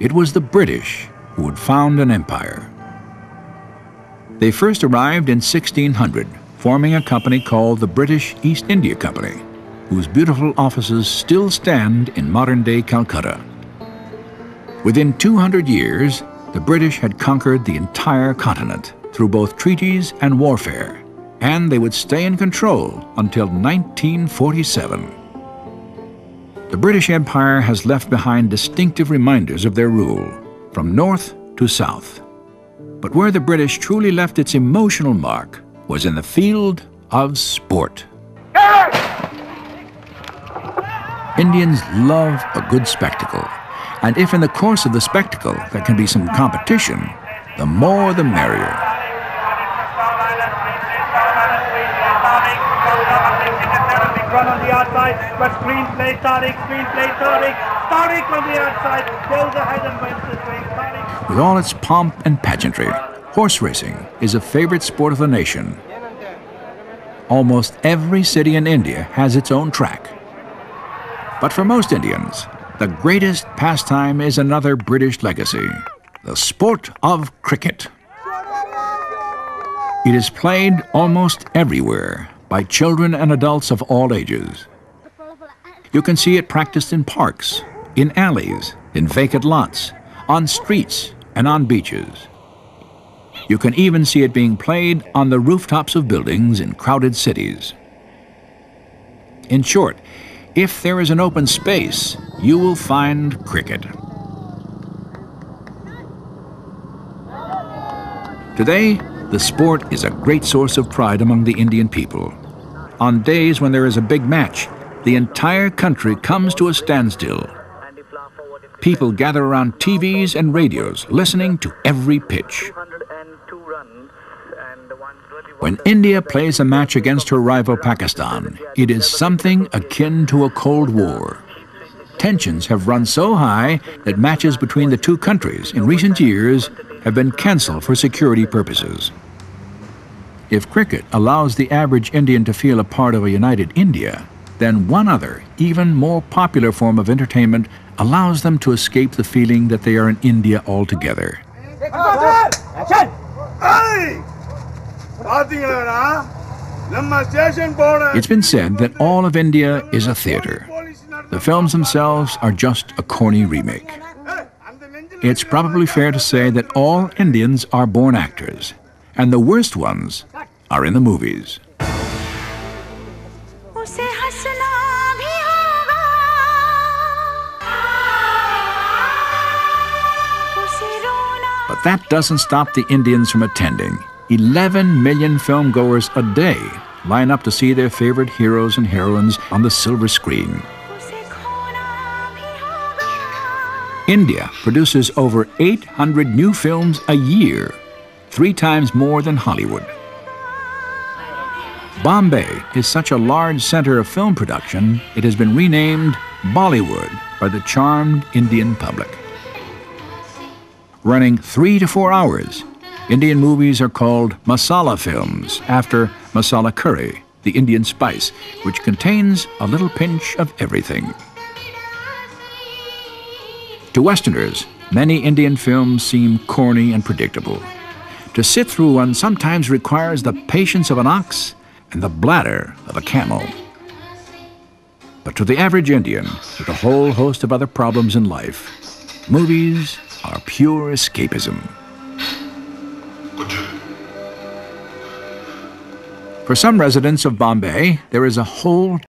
It was the British who would found an empire. They first arrived in 1600, forming a company called the British East India Company, whose beautiful offices still stand in modern-day Calcutta. Within 200 years, the British had conquered the entire continent through both treaties and warfare, and they would stay in control until 1947. The British Empire has left behind distinctive reminders of their rule, from north to south. But where the British truly left its emotional mark was in the field of sport. Indians love a good spectacle, and if in the course of the spectacle there can be some competition, the more the merrier. Run on the outside, but screenplay Tariq on the outside, goes ahead and wins this race. With all its pomp and pageantry, horse racing is a favorite sport of the nation. Almost every city in India has its own track. But for most Indians, the greatest pastime is another British legacy, the sport of cricket. It is played almost everywhere by children and adults of all ages. You can see it practiced in parks, in alleys, in vacant lots, on streets, and on beaches. You can even see it being played on the rooftops of buildings in crowded cities. In short, if there is an open space, you will find cricket. Today, the sport is a great source of pride among the Indian people. On days when there is a big match, the entire country comes to a standstill. People gather around TVs and radios, listening to every pitch. When India plays a match against her rival Pakistan, it is something akin to a Cold War. Tensions have run so high that matches between the two countries in recent years have been cancelled for security purposes. If cricket allows the average Indian to feel a part of a united India, then one other, even more popular form of entertainment allows them to escape the feeling that they are in India altogether. It's been said that all of India is a theater. The films themselves are just a corny remake. It's probably fair to say that all Indians are born actors, and the worst ones are in the movies. But that doesn't stop the Indians from attending. 11 million film-goers a day line up to see their favorite heroes and heroines on the silver screen. India produces over 800 new films a year, 3 times more than Hollywood. Bombay is such a large center of film production, it has been renamed Bollywood by the charmed Indian public. Running 3 to 4 hours, Indian movies are called masala films after masala curry, the Indian spice, which contains a little pinch of everything. To Westerners, many Indian films seem corny and predictable. To sit through one sometimes requires the patience of an ox and the bladder of a camel. But to the average Indian, with a whole host of other problems in life, movies are pure escapism. For some residents of Bombay, there is a whole